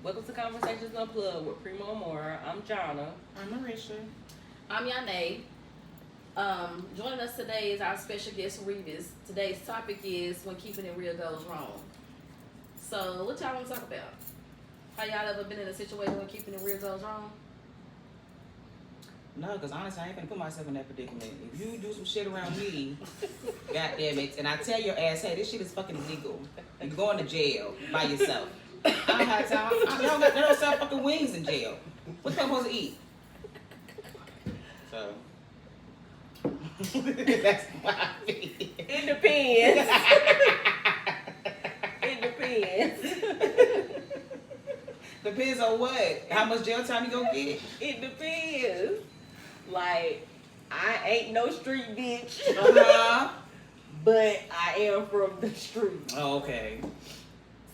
Welcome to Conversations Unplugged with Primo Amor'e. I'm Jonna. I'm Marisha. I'm Yane. Joining us today is our special guest, Revis. Today's topic is when keeping it real goes wrong. So, what y'all want to talk about? How y'all ever been in a situation when keeping it real goes wrong? No, because honestly, I ain't gonna put myself in that predicament. If you do some shit around me, goddamn it, and I tell your ass, hey, this shit is fucking illegal. You're going to jail by yourself. I don't have time. They don't sell fucking wings in jail. What you supposed to eat? So. That's my opinion. It depends. It depends. Depends on what? How much jail time you gonna get? It depends. Like, I ain't no street bitch. But I am from the street. Oh, okay.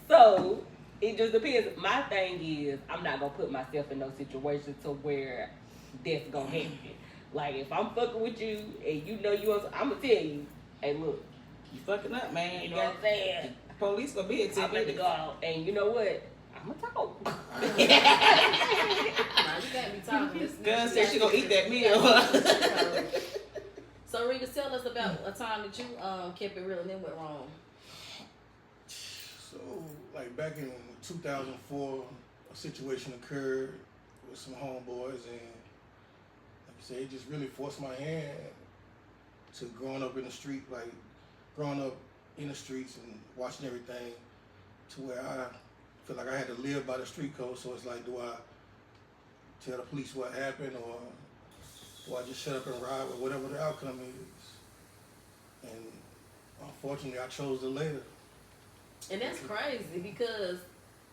So, it just depends. My thing is, I'm not gonna put myself in no situation to where that's gonna happen. Like, if I'm fucking with you and you know you want, I'm gonna tell you, hey, look, You fucking up, man. you know what I'm saying? Police gonna be at 10 I'm ready to minutes. go out, and you know what? I'm gonna talk. Nah, you can't be talking. Gun said she gonna eat that meal. So, Revis, tell us about a time that you kept it real and then went wrong. So, like back in 2004, a situation occurred with some homeboys, and like I said, it just really forced my hand to growing up in the street, like growing up in the streets and watching everything, to where I feel like I had to live by the street code. So it's like, do I tell the police what happened, or do I just shut up and ride with whatever the outcome is? And unfortunately, I chose the later. And that's crazy because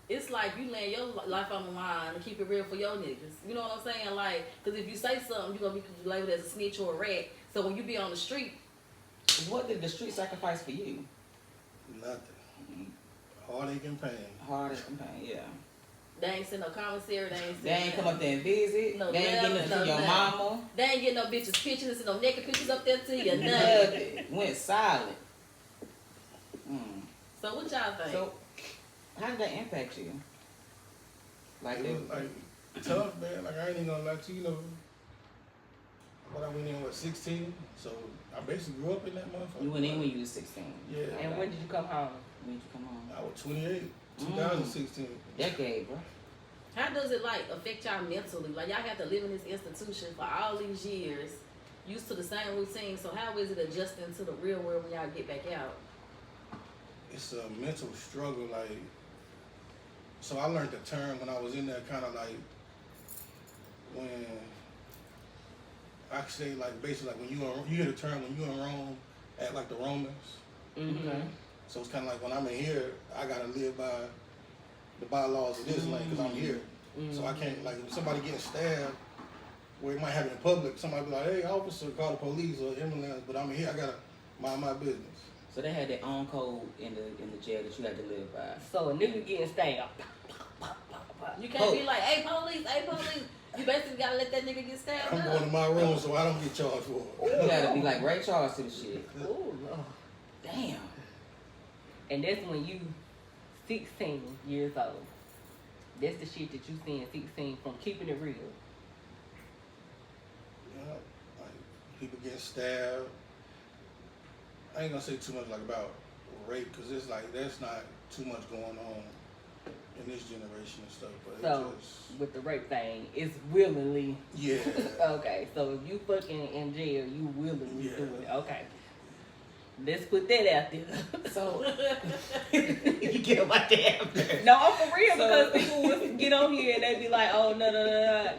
it's like you laying your life on the line to keep it real for your niggas. You know what I'm saying? Like, because if you say something, you're going to be labeled as a snitch or a rat. So when you be on the street. What did the street sacrifice for you? Nothing. Heartache and pain. Heartache and pain, yeah. They ain't send no commissary. They ain't come up there and visit. No, they ain't getting nothing, to your nothing. mama. They ain't getting no bitches pictures, and no naked pictures up there to you. Nothing. Nothing. Went silent. So what y'all think? So, how did that impact you? Like, It was like tough, man. Like, I ain't even gonna lie to you, but I went in with 16, so I basically grew up in that motherfucker. you went in when you was 16. Yeah. And when did you come home? When did you come home? I was 28, 2016. Decade, bro. How does it like affect y'all mentally? Like y'all have to live in this institution for all these years, used to the same routine. So how is it adjusting to the real world when y'all get back out? It's a mental struggle, like, so I learned the term when I was in there, kind of like, when, I could say, like, basically, like, when you hear the term, when you in Rome, act like the Romans. Mm-hmm. So it's kind of like, when I'm in here, I gotta live by the bylaws of this land, because I'm here. So I can't, like, if somebody getting stabbed, where it might happen in public, somebody be like, hey, officer, call the police or ambulance, but I'm here, I gotta mind my business. So they had their own code in the jail that you had to live by. So a nigga getting stabbed. You can't be like, hey police, hey police. You basically gotta let that nigga get stabbed I'm up. going to my room so I don't get charged for it. You gotta be like Ray Charles to the shit. Ooh, Lord. Damn. And that's when you 16 years old. That's the shit that you seeing 16 from keeping it real. Yeah, like people getting stabbed. I ain't gonna say too much like about rape, because it's like there's not too much going on in this generation and stuff. But So it's just, with the rape thing, it's willingly. yeah. Okay, so if you fucking in jail, you willingly Yeah. doing it. Okay. Let's put that out there. So you get on my damn nerves. No, I'm for real, So- because people would get on here and they be like, oh,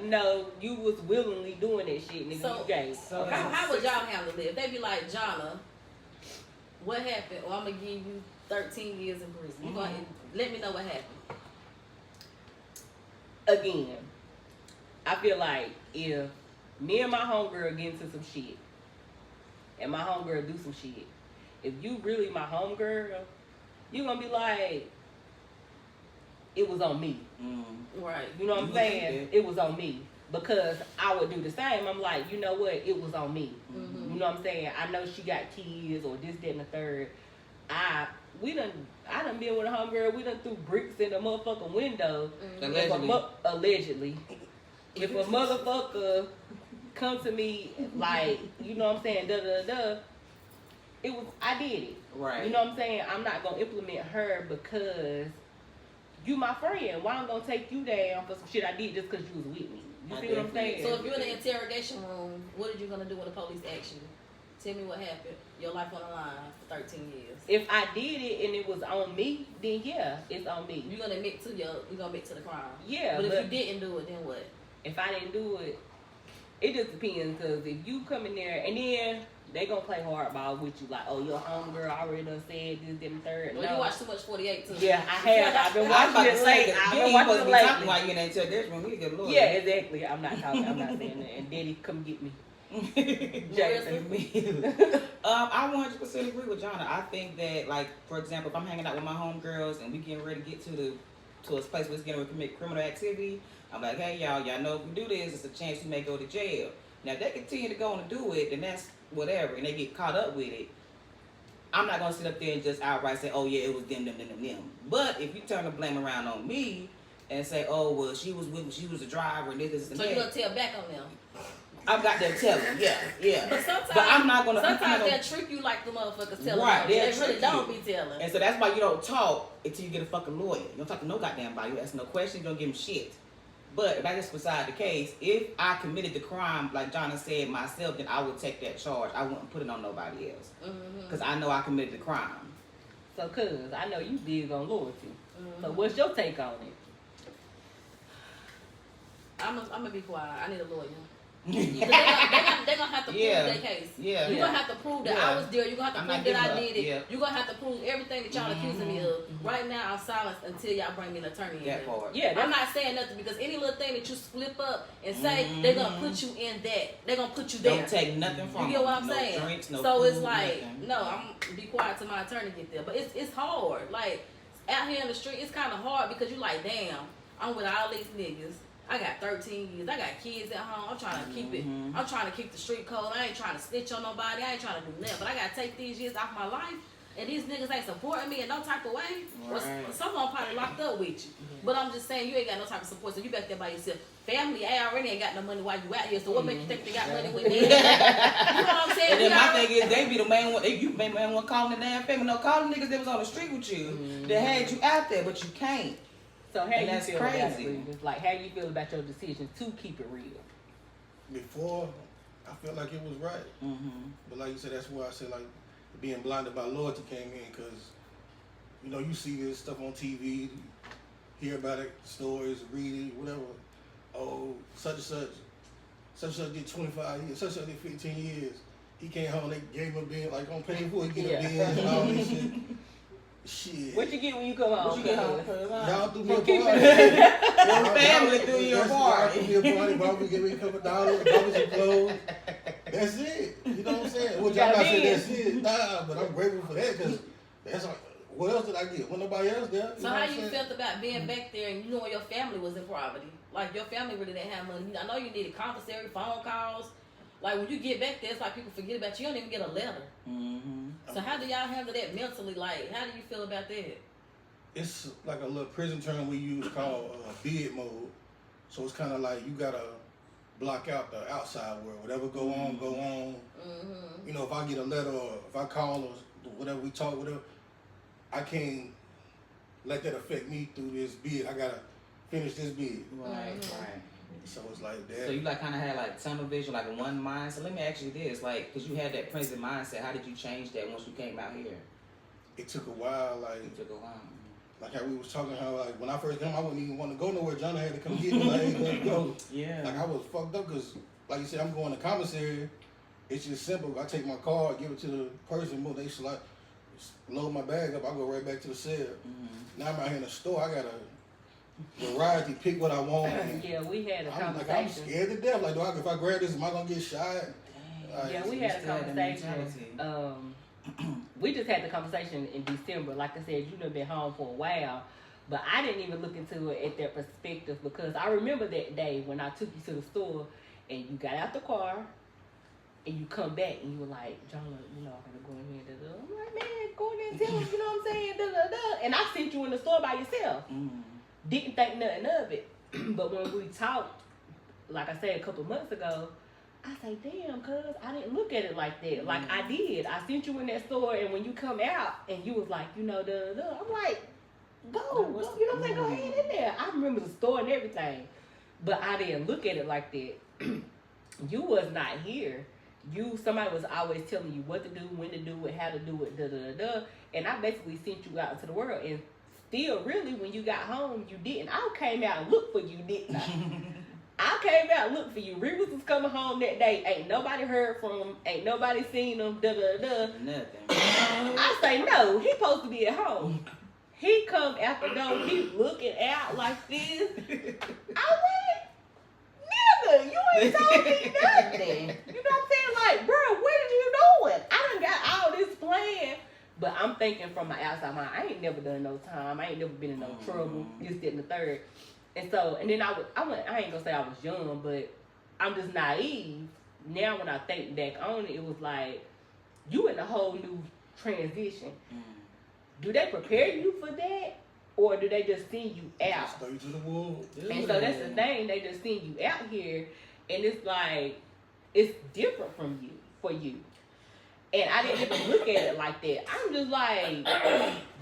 no, you was willingly doing that shit, nigga, So- you gay. So Okay. How would y'all handle it? If they be like, Jonna, what happened? Or I'm gonna give you 13 years in prison. You gonna let me know what happened. Again, I feel like if me and my homegirl get into some shit, and my homegirl do some shit, if you really my homegirl, you gonna be like, it was on me. Right. You know what I'm saying? It was on me. Because I would do the same. I'm like, you know what? It was on me. Mm-hmm. You know what I'm saying? I know she got kids or this, that, and the third. I done been with a homegirl. We done threw bricks in the motherfucking window. Allegedly. If a motherfucker come to me like, you know what I'm saying, I did it. Right. You know what I'm saying? I'm not gonna implement her because you my friend. Why I'm gonna take you down for some shit I did just because you was with me? You see what I'm saying? So if you're in the interrogation room, what are you gonna do when the police ask you? Tell me what happened. Your life on the line for 13 years. If I did it and it was on me, then yeah, it's on me. You're gonna admit to the crime. Yeah, but if you didn't do it, then what? If I didn't do it, it just depends. Because if you come in there and then they gonna play hardball with you, like, oh, your homegirl already done said this, them, third. Well, no. you watch too much 48 too. Yeah, I have. I've been watching it late. I've been watching it late. While you in that interrogation room, we get a lawyer. Yeah, exactly. I'm not talking. I'm not saying that. And Daddy, come get me. I 100% agree with Jonna. I think that, like, for example, if I'm hanging out with my homegirls and we getting ready to get to a place where it's getting ready to commit criminal activity, I'm like, hey, y'all know if we do this, it's a chance we may go to jail. Now, if they continue to go and do it, then that's whatever, and they get caught up with it, I'm not going to sit up there and just outright say, oh, yeah, it was them. But if you turn the blame around on me and say, oh, well, she was with me, she was a driver, and this, and so that. So you're going to tell back on them? I've got them telling, yeah. But I'm not gonna. Sometimes they'll trick you like the motherfuckers telling. Right, they really don't be telling. And so that's why you don't talk until you get a fucking lawyer. You don't talk to no goddamn body. You ask no questions. You don't give them shit. But if that's beside the case, if I committed the crime, like Jonna said myself, then I would take that charge. I wouldn't put it on nobody else because I know I committed the crime. So, cuz I know you big on loyalty. So, what's your take on it? I'm gonna be quiet. I need a lawyer. They're gonna have to prove their case. Yeah. You're gonna have to prove that I was there. You're gonna have to prove that I did it. Yeah. You're gonna have to prove everything that y'all accusing me of. Right now, I'm silent until y'all bring me an attorney. That part. Yeah, I'm not saying nothing because any little thing that you slip up and say, they're gonna put you in that. They're gonna put you there. Don't take nothing from you. You get what I'm no saying? Drinks, no so food, it's like, nothing. no, I'm be quiet till my attorney get there. But it's hard. Like out here in the street, it's kind of hard because you like, damn, I'm with all these niggas. I got 13 years. I got kids at home. I'm trying to keep it. I'm trying to keep the street code. I ain't trying to snitch on nobody. I ain't trying to do nothing. But I got to take these years off my life. And these niggas ain't supporting me in no type of way. Right. Someone probably locked up with you. But I'm just saying, you ain't got no type of support. So you back there by yourself. Family, I already ain't got no money while you out here. So what makes you think they got money with them? You know what I'm saying? And then my thing is, they be the main one. You be the main one calling the damn family. No, calling niggas that was on the street with you. That had you out there, but you can't. So how you feel about crazy. it? Like, how you feel about your decision to keep it real? Before, I felt like it was right. But like you said, that's why I said, like, being blinded by loyalty came in. Because, you know, you see this stuff on TV, hear about it, stories, read it, whatever. Oh, such and such did 25 years, such and such did 15 years. He came home, they gave him a bin, like on paying for it, he get a bin and all this shit. Shit. What you get when you come home? What you get home? Y'all do me a party. Your family do your party. Y'all do me a party. Bobby give me a couple dollars, Bobby some clothes. That's it. You know what I'm saying? Which I'm not saying that's it. Nah, but I'm grateful for that because that's like, what else did I get? When nobody else there. So how you felt about being back there and you knowing your family was in poverty? Like your family really didn't have money. I know you needed commissary, phone calls. Like when you get back there, it's like people forget about you. You don't even get a letter. So how do y'all handle that mentally? Like, how do you feel about that? It's like a little prison term we use called bid mode. So it's kind of like you gotta block out the outside world. Whatever go on, go on. You know, if I get a letter or if I call or whatever we talk, whatever, I can't let that affect me through this bid. I gotta finish this bid. Right. So it's like that. So you like kind of had like tunnel vision, like in one mind. So let me ask you this, like, because you had that present mindset, how did you change that once you came out here? It took a while, like. It took a while. Like how we was talking, how like when I first came, I wouldn't even want to go nowhere. John had to come get me. Like, hey, let's go. Yeah. Like I was fucked up because, like you said, I'm going to commissary. It's just simple. I take my card, give it to the person, boom, they like load my bag up. I go right back to the cell. Now I'm out here in the store. I gotta variety, pick what I want. Yeah, we had a conversation. Like, I'm scared to death. Like, if I grab this, am I gonna get shot? Like, yeah, we had a conversation. We just had the conversation in December. Like I said, you done been home for a while, but I didn't even look into it at that perspective because I remember that day when I took you to the store and you got out the car and you come back and you were like, John, you know, I'm gonna go in here. I'm like, man, go in there and tell him, you know what I'm saying? Da, da, da. And I sent you in the store by yourself. Didn't think nothing of it. But when we talked, like I said a couple months ago, I say, damn, cuz I didn't look at it like that. Like I did. I sent you in that store, and when you come out and you was like, you know, da, da, da, I'm like, go, you know what I'm saying? Go ahead in there. I remember the store and everything. But I didn't look at it like that. You was not here. Somebody was always telling you what to do, when to do it, how to do it, da da da da. And I basically sent you out into the world. And still, really, when you got home, you didn't. I came out and looked for you, didn't I? I came out and looked for you. Reeves was coming home that day. Ain't nobody heard from him. Ain't nobody seen him. Da da da. Nothing. I say no. He supposed to be at home. He come after dark. He looking out like this. I went, nigga, you ain't told me nothing. You know what I'm saying? Like, bro, what are you doing? I done got all this planned. But I'm thinking from my outside mind, I ain't never done no time. I ain't never been in no trouble. This, that, and the third. And so, and then I ain't gonna say I was young, but I'm just naive. Now when I think back on it, it was like, you in a whole new transition. Do they prepare you for that? Or do they just send you out? Straight to the wolves. And so that's the thing, they just send you out here, and it's like, it's different from you, for you. And I didn't even look at it like that. I'm just like,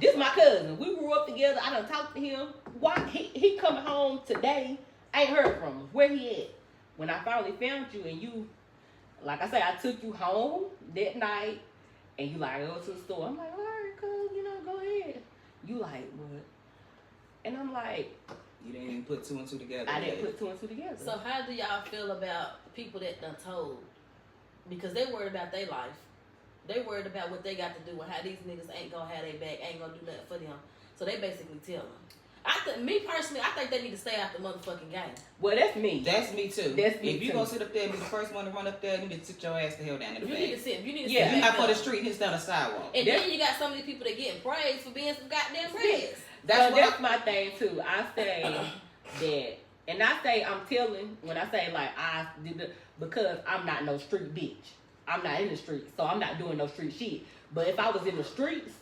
this my cousin. We grew up together. I done talked to him. Why he coming home today? I ain't heard from him. Where he at? When I finally found you, and you, like I said, I took you home that night, and you like, go to the store. I'm like, all right, cuz, you know, go ahead. You like, what? And I'm like, You didn't even put two and two together. I didn't put two and two together. So how do y'all feel about people that done told? Because they worried about their life. They worried about what they got to do and how these niggas ain't gonna have their back, ain't gonna do nothing for them. So they basically tell them. Me personally, I think they need to stay out the motherfucking game. Well, that's me. That's me too. That's me if you too. gonna sit up there and be the first one to run up there, you need to sit your ass the hell down in the You back. need to sit. You need to Yeah. sit. You're back not for the up. street, it's down the sidewalk. And then you got some of these people that getting praised for being some goddamn reds. That's my thing too. I say that, and I say I'm telling when I say like I did the, because I'm not no street bitch. I'm not in the streets, so I'm not doing no street shit. But if I was in the streets,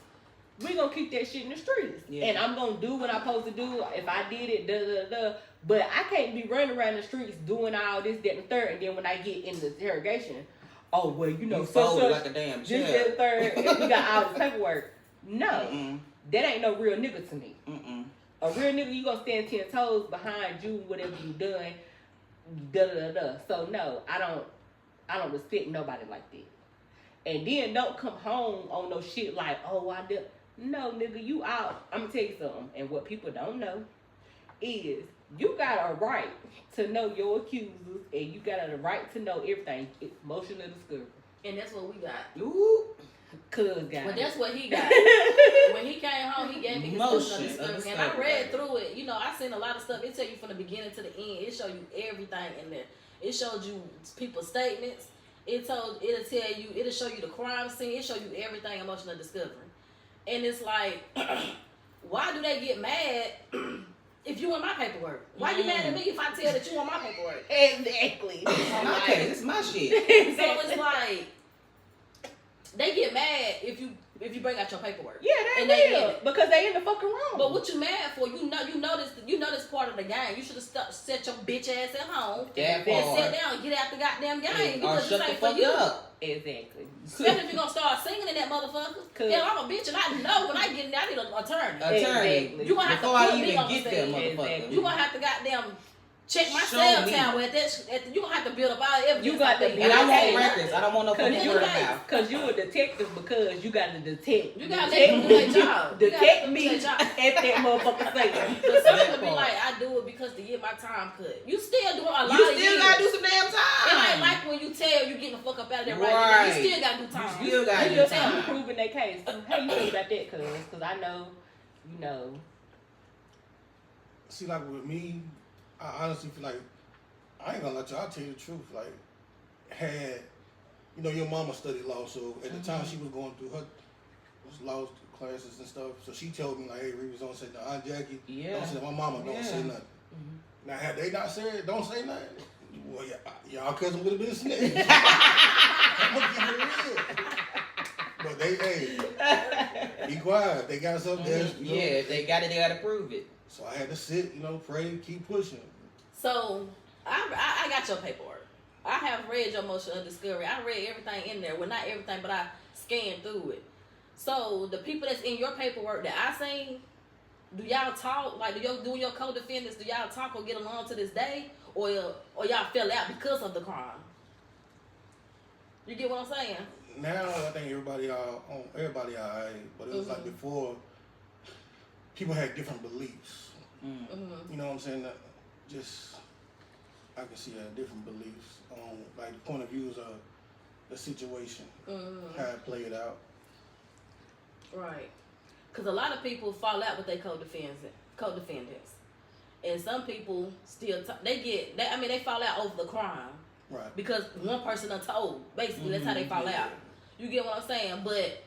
we gonna keep that shit in the streets, and I'm gonna do what I'm supposed to do. If I did it, da da da. But I can't be running around the streets doing all this, that, and the third, and then when I get in the interrogation, oh well, you know, You such folded like a damn this, chair. that, and the third, and we got all this paperwork. No, that ain't no real nigga to me. A real nigga, you gonna stand 10 toes behind you, whatever you done, da da da. So no, I don't respect nobody like that. And then don't come home on no shit like, oh, I did. No, nigga, you out. I'm gonna tell you something. And what people don't know is you got a right to know your accusers, and you got a right to know everything. It's emotional discovery. And that's what we got. Ooh. Cuz guys. Well, that's what he got. When he came home, he gave me his Emotion emotional of discovery. And I discovery. read through it. You know, I seen a lot of stuff. It tell you from the beginning to the end. It show you everything in there. It showed you people's statements. It'll show you the crime scene. It show you everything emotional discovery. And it's like, why do they get mad if you want my paperwork? Why you mad at me if I tell that you want my paperwork? Exactly. Okay, this is my shit. So it's like, they get mad if you bring out your paperwork. Yeah, And they they will. get it. Because they in the fucking room. But what you mad for? You know this part of the game. You should have set your bitch ass at home That and part. sit down and get out the goddamn game Or because shut this the ain't for fuck you. up. Exactly. Especially if you're gonna start singing in that motherfucker. Cool. Yeah, I'm a bitch and I know when I get in there, I need an attorney. Attorney. Exactly. You gonna have to Before I put me even on get the there, stage. motherfucker. You gonna have to goddamn check my Show cell me. tower you gonna have to build up all evidence. You got to I think. be- And I Okay. want records. I don't want no Cause fucking you word of guys- mouth. Cause you a detective because you got to detect. You gotta let them do their job. You gotta let Detect them do me their at job. that motherfucker saying. But some That people be part. like, I do it because to get my time cut. You still doing a lot You of still years. gotta do some damn It time. ain't like when you tell you getting the fuck up out of there right, Right. now. You still gotta do time. You still gotta You do just time. proving their case. So, how you feel about that, cuz I know, you know. See, like with me, I honestly feel like, I ain't gonna let you, I'll tell you the truth. Like, had, you know, your mama studied law, so at the time she was going through her law classes and stuff. So she told me, like, hey, Reeves, don't say nothing. Aunt Jackie, Yeah. don't say, my mama don't say nothing. Now, had they not said, don't say nothing, well, y'all cousin would have been a snitch. I'm gonna keep it real. But hey, be quiet. They got something there. Yeah, if they got it, they gotta prove it. So I had to sit, pray, keep pushing. So I got your paperwork. I have read your motion of discovery. I read everything in there. Well, not everything, but I scanned through it. So the people that's in your paperwork that I seen, do y'all talk? Like, do your co-defendants, do y'all talk or get along to this day? Or y'all fell out because of the crime? You get what I'm saying? Now I think everybody alright, but it was like before. People had different beliefs. Mm-hmm. You know what I'm saying? Just I can see different beliefs on like the point of views of the situation, how it played out. Right. Because a lot of people fall out with their co-defendants. And some people still, they fall out over the crime. Right. Because one person done told. Basically, that's how they fall out. You get what I'm saying? But.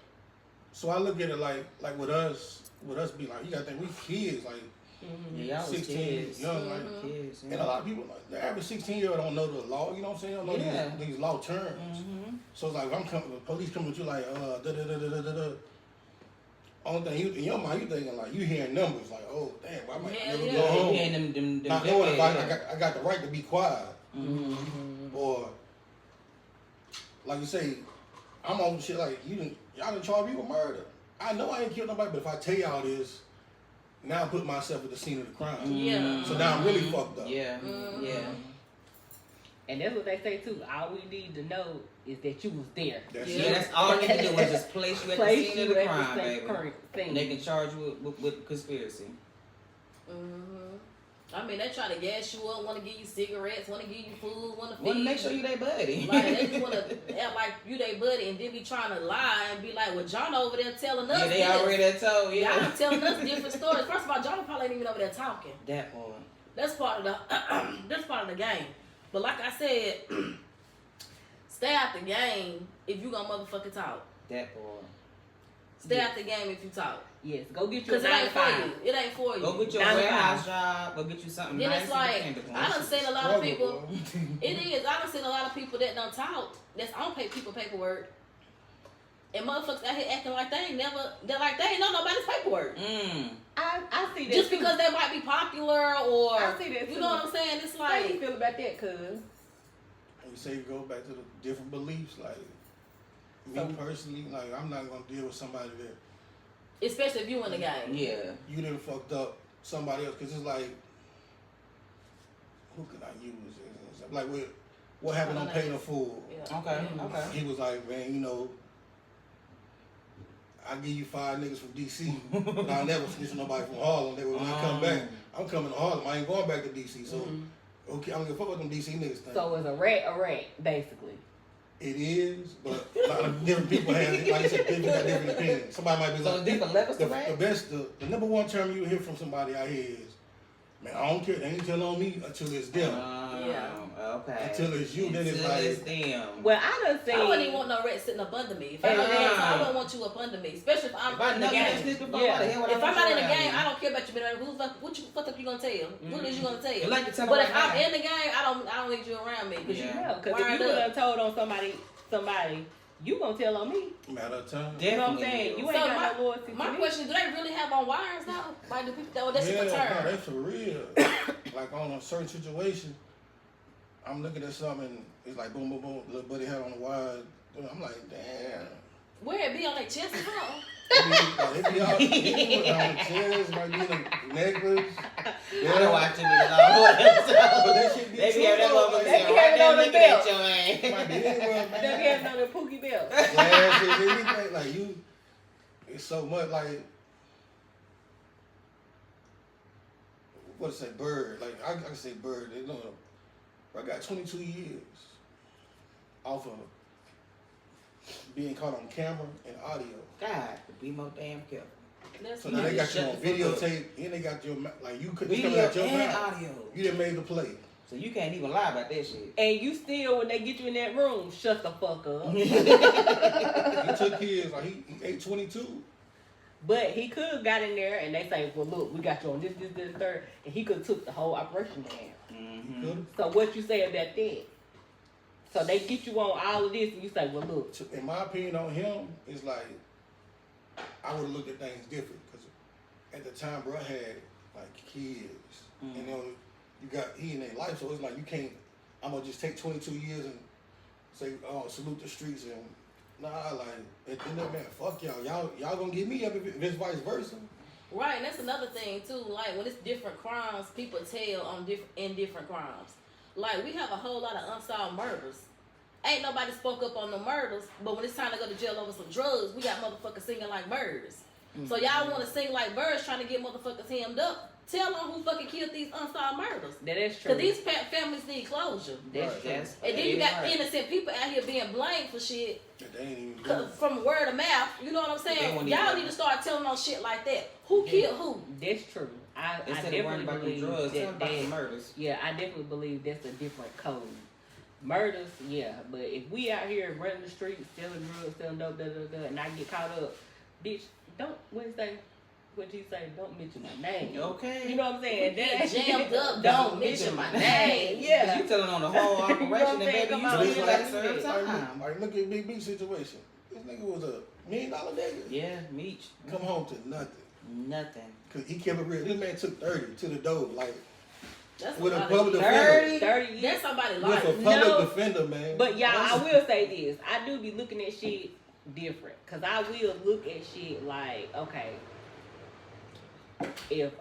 So I look at it like with us be like, you gotta think we kids, like yeah, y'all 16, kids. young, like Kids, yeah. and a lot of people, like the average 16-year-old don't know the law, you know what I'm saying? Don't know these law terms. So it's like if the police come with you like only thing in your mind you thinking like you hearing numbers like, oh damn, I might never go home. Yeah, them Not knowing if I got the right to be quiet. Or like you say, I'm on shit like y'all done charge me with murder. I know I ain't killed nobody, but if I tell y'all this, now I put myself at the scene of the crime. Yeah. So now I'm really fucked up. Yeah. Yeah. And that's what they say too. All we need to know is that you was there. That's all they can do is just place you at the scene of the crime, baby. And they can charge you with conspiracy. I mean, they try to gas you up, want to give you cigarettes, want to give you food, want to feed you. Want to make sure you their buddy. Like, they just want to act like you their buddy and then be trying to lie and be like, well, John over there telling us they already told, Y'all telling us different stories. First of all, John probably ain't even over there talking. That part. That's part of the game. But like I said, stay out the game if you gonna motherfucking talk. That part. Stay out the game if you talk. Yes, go get your 'Cause it ain't for you. It ain't for you. Go get your warehouse job. Go get you something Then nice. it's like, I done seen a lot of people. It is. I done seen a lot of people that done talk that's on people paperwork. And motherfuckers out here acting like they ain't know nobody's paperwork. I see that Just too. because they might be popular or I see that too. you know what I'm saying? It's How like, you feel about that, cuz? And you say you go back to the different beliefs, like me personally, like I'm not gonna deal with somebody that, especially if you in the game. Yeah. you done fucked up somebody else, cause it's like, who can I use? Like what happened on Paying a Fool? Yeah. Okay. He was like, man, I give you 5 niggas from DC, but I'll never snitch on nobody from Harlem. When I come back, I'm coming to Harlem. I ain't going back to DC. So, okay, I'm gonna fuck with them DC niggas. Thing. So it's a rat, basically. It is, but a lot of different people have, like you said, people got different opinions. Somebody might be So like, different levels to rat? the number one term you hear from somebody out here is, man, I don't care. They ain't telling on me until it's them. Yeah. Okay. Until it's you, then it's like it's them. Well, I done seen. I wouldn't even want no rat sitting up under me. If I'm in the game, I don't want you up under me, especially if I'm in the game. If If I'm not in the game, I don't care about you. But what the fuck you gonna tell? What is you gonna tell? Like to tell But right if I'm now. in the game, I don't need you around me. Cause Because if wired you would up. have told on somebody, you gonna tell on me. matter of time. You know what I'm saying? You ain't So got no loyalty to My me. question: do they really have on wires now? Like do people? That's Yeah, a term. no, that's for real. Like on a certain situation, I'm looking at something, and it's like boom, boom, boom. Little buddy had on the wire. I'm like, damn. Where it be on their chest or something? It be on the chest, might be in the necklace. I don't watch it with all But that shit be They be true, having that though, motherfucker like, sitting be right having there on the looking belt. at your ass. might be anywhere, They man. be having on their pookie belt. Glasses, anything. Like you, it's so much like, what to say, bird. Like I can say bird. They know. I got 22 years off of being caught on camera and audio. God, be more damn careful. That's So now they got you on Shut the fuck up. videotape, and they got your like you could Video coming out your and mouth. audio. You done made the play. So you can't even lie about that shit. And you still, when they get you in that room, shut the fuck up. He took his like he ate 22. But he could have got in there and they say, well, look, we got you on this, third. And he could have took the whole operation down. He could've. So what you say about that? So they get you on all of this, and you say, well, look. In my opinion on him, it's like I would have looked at things different because at the time, bro had like kids, and you know, he in their life, so it's like you can't. I'm gonna just take 22 years and say, oh, salute the streets and nah, like at the end of the man, fuck y'all gonna get me up if it's vice versa. Right, and that's another thing too. Like when it's different crimes, people tell on different crimes. Like we have a whole lot of unsolved murders. Ain't nobody spoke up on the murders, but when it's time to go to jail over some drugs, we got motherfuckers singing like birds. So y'all want to sing like birds, trying to get motherfuckers hemmed up. Tell them who fucking killed these unsolved murders. That is true. Because these families need closure. That's true. And then you got innocent people out here being blamed for shit. They ain't even doing it. From word of mouth, you know what I'm saying? Y'all need to start telling on shit like that. Who killed who? That's true. I definitely believe that murders. Yeah, I definitely believe that's a different code. Murders, yeah, but if we out here running the streets, selling drugs, selling dope, and I get caught up, bitch, don't what you say? Don't mention my name. Okay. You know what I'm saying? Get jammed up. Don't mention my name. Yeah. You telling on the whole operation, and baby, you still got to serve time. Like look at Big B situation. This nigga was $1 million nigga. Yeah, Meech. Come home to nothing. Nothing. Cause he kept it real. This man took 30 to the door, like That's with a somebody- public defender. 30 years. That's somebody With life. a public No. defender, man. But y'all, I will say this. I do be looking at shit different. Cause I will look at shit like, okay, if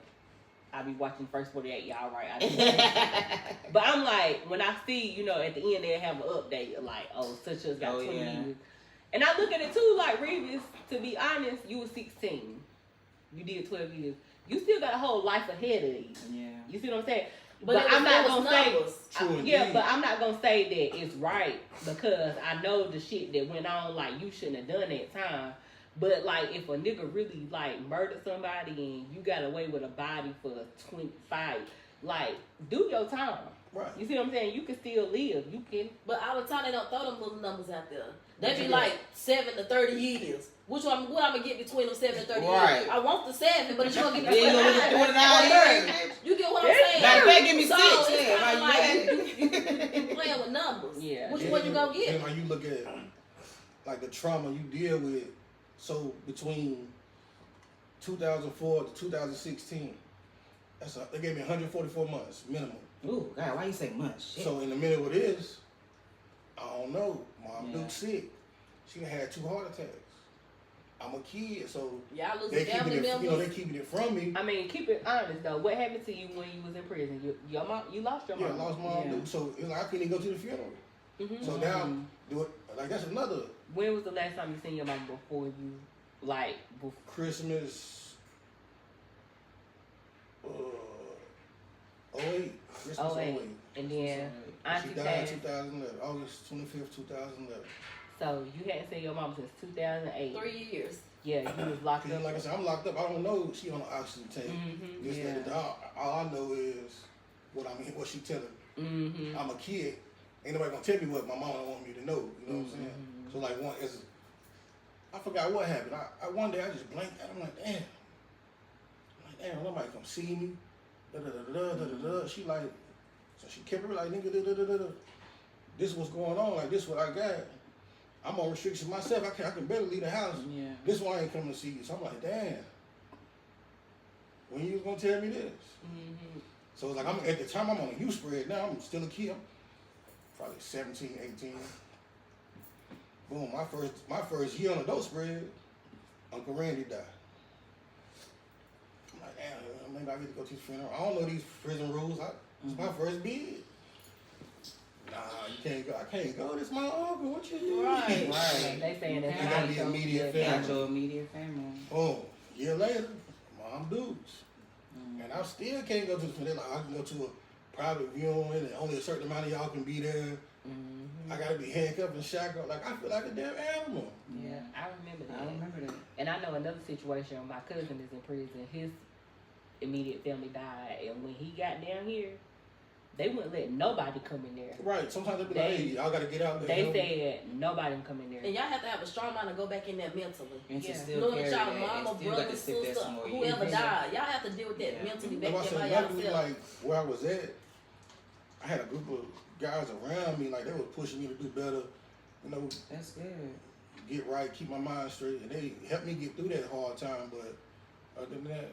I be watching First 48, y'all right. I do. But I'm like, when I see, you know, at the end they'll have an update, like, oh, such as got 20 years. And I look at it too, like, Revis, to be honest, you was 16. You did 12 years. You still got a whole life ahead of you. Yeah. You see what I'm saying? But I'm not there was gonna say, numbers. True yeah, indeed. but I'm not gonna say that it's right because I know the shit that went on. Like you shouldn't have done that time. But like, if a nigga really like murdered somebody and you got away with a body for 25, like do your time. Right. You see what I'm saying? You can still live. You can. But all the time they don't throw them little numbers out there. They be like 7 to 30 years. What I'm gonna get between them 7 and 30 Right. years? I want the 7, but you gonna get Yeah, me you gonna get 29 29 or 30. years. You get what I'm That's saying? Matter of fact, give me So 6. it's Yeah, kinda like you playing with numbers. Yeah. Which one you gonna get? And when you look at like the trauma you deal with, so between 2004 to 2016, they gave me 144 months minimum. Ooh, God, why you say much? Shit. So in the middle of this, I don't know. Mom Yeah. Duke sick. She had 2 heart attacks. I'm a kid, so Y'all losing they keeping family it. members. You know, they keeping it from me. I mean, keep it honest though. What happened to you when you was in prison? Your mom, you lost your Yeah, mom. I lost Mom Yeah. Duke, so it's like I couldn't even go to the funeral. Mhm. So now, do it like that's another When was the last time you seen your mom before you, like, before? Christmas. 08. Christmas 08. And then She Auntie died passed. 2011, August 25th, 2011. So you hadn't seen your mom since 2008. 3 years. Yeah, you was locked Cause up. like I said, I'm locked up. I don't know she on the oxygen tank. Mhm. This, that, that. All I know is what she telling me. Mhm. I'm a kid. Ain't nobody gonna tell me what my mama don't want me to know. You know what I'm saying? So like I forgot what happened. I one day I just blanked out. I'm like, damn, nobody come see me. Da da da da da da da. She like, so she kept it like, nigga, da da da da da. This what's going on. Like this what I got. I'm on restrictions myself. I can barely leave the house. Yeah. This one I ain't coming to see you. So I'm like, damn. When you was gonna tell me this? Mhm. So it's like at the time I'm on a youth spread now. I'm still a kid. I'm probably 17, 18. Boom, my first year on adult spread, Uncle Randy died. I'm like, damn, maybe I get to go to his funeral. I don't know these prison rules. It's my first bid. Nah, you can't go. I can't go. This my uncle. What you doing? Right. Right. They saying that's You gotta not be so immediate good. family. Got your immediate family. Boom. Year later, Mom Dukes. And I still can't go to the funeral. Like, I can go to a private viewing and only a certain amount of y'all can be there. I gotta be handcuffed and shackled. Like I feel like a damn animal. Yeah, I remember that. I remember that. And I know another situation. My cousin is in prison. His immediate family died, and when he got down here, they wouldn't let nobody come in there. Right. Sometimes they be like, hey, y'all gotta get out there. They you know? said nobody can come in there. And y'all have to have a strong mind to go back in there mentally. And to Yeah. still Knowing carry that that, y'all mama, and still got brother, to sit there sister, some more whoever years. died, y'all have to deal with that Yeah. mentally back Like I there by said, luckily, yourself. like where I was at, I had a group of guys around me, like they was pushing me to do better, you know, That's good. get right, keep my mind straight, and they helped me get through that hard time. But other than that,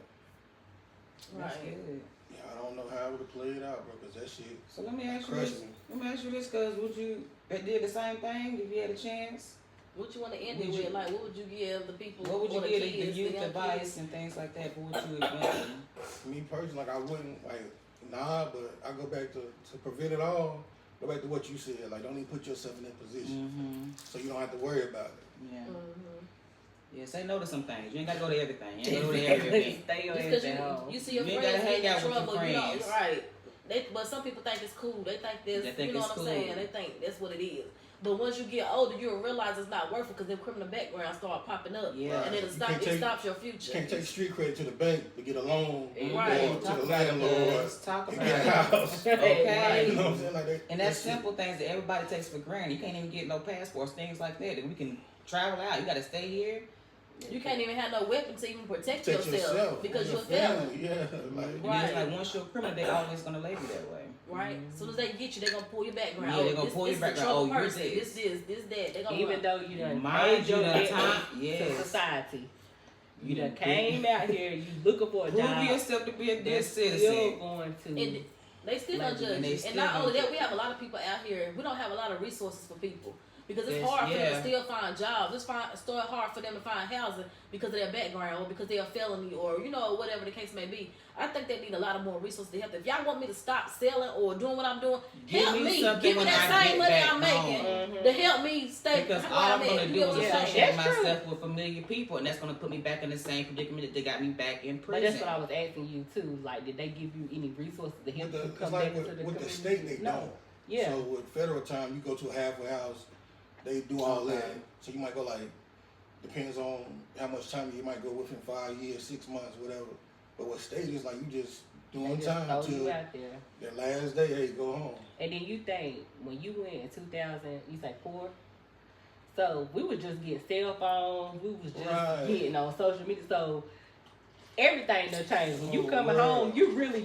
That's Right. good. yeah, I don't know how I would have played out, bro, because that shit So let me ask you crushed this. me. Let me ask you this, cause would you did the same thing if you had a chance? What you want to end Would it you- with? Like, what would you give the people? What would you or the give the kids, youth young advice kids? and things like that? What would you advise? Me personally, like I wouldn't like but I go back to prevent it all. Go back to what you said. Like, don't even put yourself in that position, Mm-hmm. so you don't have to worry about it. Yeah. Mhm. Yeah. Say no to some things. You ain't gotta go to everything. You ain't gotta go to everything. Stay on Just his because home. you see your You ain't friends gotta hang get in out with your trouble, you know, friends. right? But some people think it's cool. They think They this, think you know it's what I'm cool. saying? They think that's what it is. But once you get older, you'll realize it's not worth it because them criminal backgrounds start popping up, Yeah. and it'll You stop. can't It take- stops your You future. can't take street credit to the bank to get a loan, Right. or to Talk the about it, landlord guys. Talk and about get a it. house. Okay. You know what I'm saying? Like that. And that's that shit- simple things that everybody takes for granted. You can't even get no passports, things like that. And we can travel out. You gotta stay here. You can't even have no weapon to even protect Protect yourself because or you're a your felon. family. Yeah, like And Right. it's like once you're a criminal, they always gonna label you that way. Right? As soon as they get you, they're gonna pull your background. Yeah, they gonna this, pull your this is a background. trouble Oh, you're person. this. This, that. They gonna Even run. though you done Mind paid you, your the debt time- to yes. society. You done Mhm. came out here, you looking for a Prove job. yourself to be a good They're citizen. still going to. And they still Like, don't judge and they you. still And not don't only that, judge we have a lot of people out here. We don't have a lot of resources for people because it's Yes, hard for them yeah. to still find jobs. It's still hard for them to find housing because of their background or because they're a felony or whatever the case may be. I think they need a lot of more resources to help. If y'all want me to stop selling or doing what I'm doing, Give help me me. something Give me when that I same get money back I'm making home. to help me stay. Because where all I'm at. gonna You do get what is I'm saying? associate That's true. myself with familiar people, and that's gonna put me back in the same predicament that they got me back in But prison. that's what I was asking you too. Like, did they give you any resources to help with you the, come it's like back into the with the community? state, they No. don't. Yeah. So with federal time, you go to a halfway house, they do all Okay. that. So you might go like, depends on how much time you might go within 5 years, 6 months, whatever. But with state is like you just They doing just time throw till you out there. that last day. Hey, go home. And then you think when you went in 2000, you say 4. So we would just get cell phones. We was just Right. getting on social media. So everything done changed. When you Oh, coming wow. home, you really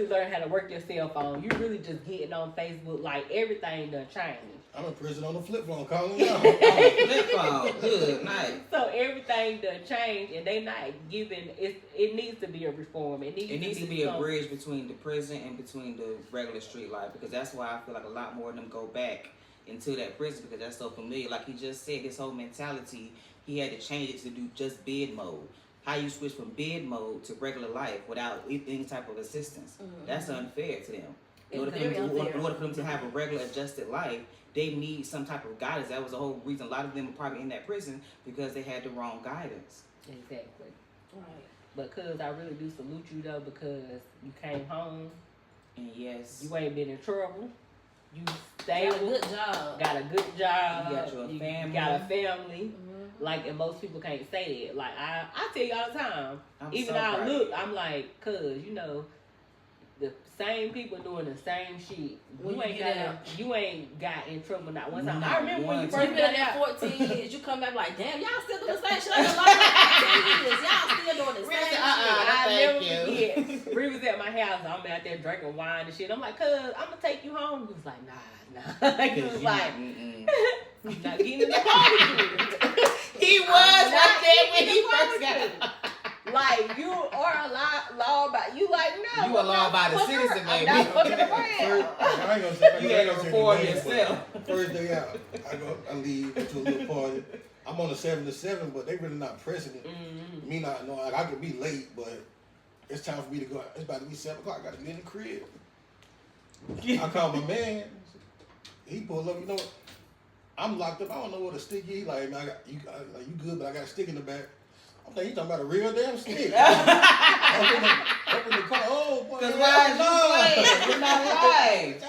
learn how to work your cell phone. You really just getting on Facebook. Like everything done changed. I'm in prison on the flip phone calling you out. Flip phone. Good night. So everything done changed, and they not giving it. It needs to be a reform. It needs to be a some- bridge between the prison and between the regular street life, because that's why I feel like a lot more of them go back into that prison because that's so familiar. Like he just said, this whole mentality, he had to change it to do just bid mode. How you switch from bid mode to regular life without any type of assistance. Mhm. That's unfair to them. In It's order, for very them to, unfair. in order for them to have a regular adjusted life, they need some type of guidance. That was the whole reason a lot of them were probably in that prison because they had the wrong guidance. Exactly. Right. But cuz I really do salute you though, because you came home, And yes, you ain't been in trouble, you Got a stable, good job. got a good job, You got your family. got a family. Mhm. Like, and most people can't say that. Like I tell you all the time, I'm even so though I proud. look, I'm like, cuz the same people doing the same shit. When You you ain't get got out. you ain't got in trouble not one time. Not I remember when one you time. first You been got there out. 14 years. You come back like, damn, y'all still doing the same shit. I done lost like 15 years. Y'all still doing the same shit. I never Thank you. forget. Bree was at my house. I'm out there drinking wine and shit. I'm like, cuz, I'm gonna take you home. He was like, nah. He was like, I'm not getting in the car with you. He was I'm like not that when getting he in the car first with got you. out. Like, you are a law about you. Like, no, You a law-abiding I'm not fucking- citizen, I'm baby. not fucking First, around. I ain't gonna say. You I had ain't to gonna say reform the names, but yourself. First day out, I leave to a little party. I'm on a 7 to 7, but they really not pressing it. Mhm. Me not knowing, like I could be late, but it's time for me to go. It's about to be 7 o'clock. I got to be in the crib. I call my man. He pulled up. You know what? I'm locked up. I don't know what a stick is. He like, man, you good, but I got a stick in the back. I'm thinking he talking about a real damn stick. Open the car. Oh boy. Because why is you playing? You're not live.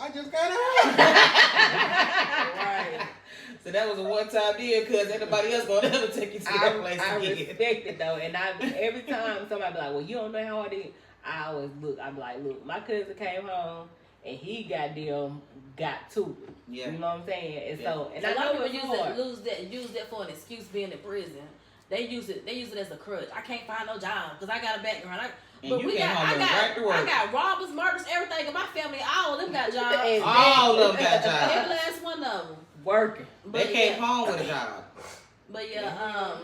I just got out. Right. So that was a one-time deal because anybody else gonna ever take you to that place I again. respect it though, and every time somebody be like, "Well, you don't know how hard it is," I always look. I be like, "Look, my cousin came home and he got to it." Yeah. You know what I'm saying? And Yeah. so, and A I lot of know people it's hard. use that for an excuse being in prison. They use it as a crutch. I can't find no job because I got a background. And you came home and right to work. I got robbers, murders, everything in my family. All of them got jobs. All of them got jobs. Every last one of them. Working. They came home with a job. But yeah,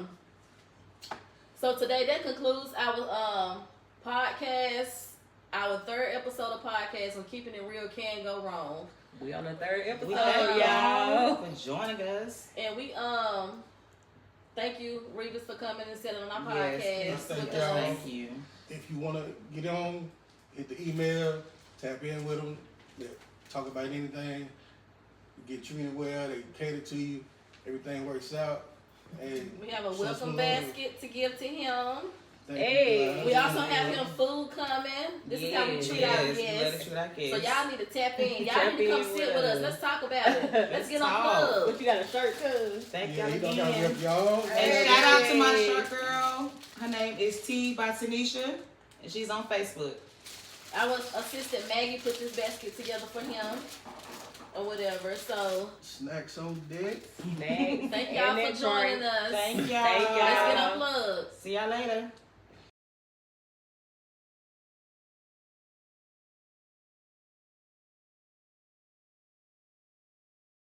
so today that concludes our podcast, our third episode of podcast on Keeping It Real Can Go Wrong. We on the third episode, We thank y'all. y'all for joining us. And we thank you, Revis, for coming and sitting on our Yes, podcast thank with y'all. us. Thank you. If you want to get on, hit the email, tap in with them, talk about anything, get you anywhere, they cater to you, everything works out. And We have a show welcome some love. basket to give to him. Thank Hey. you, guys. We also have him food coming. This is how we Yes, treat Yes, our we let guests. it treat our kids. So y'all need to tap in. Y'all Tap need to come in sit with with us. us. Let's talk about it. Let's get on talk. club. But you got a shirt too. Thank Yeah, y'all he don't got to again. rep y'all. And shout out to my short girl. Her name is T by Tanisha, and she's on Facebook. Our assistant Maggie put this basket together for him, or whatever. So Snacks on deck. Thanks. thank y'all And for that joining drink. us. Thank y'all. Thank y'all. Let's get unplugged. See y'all later.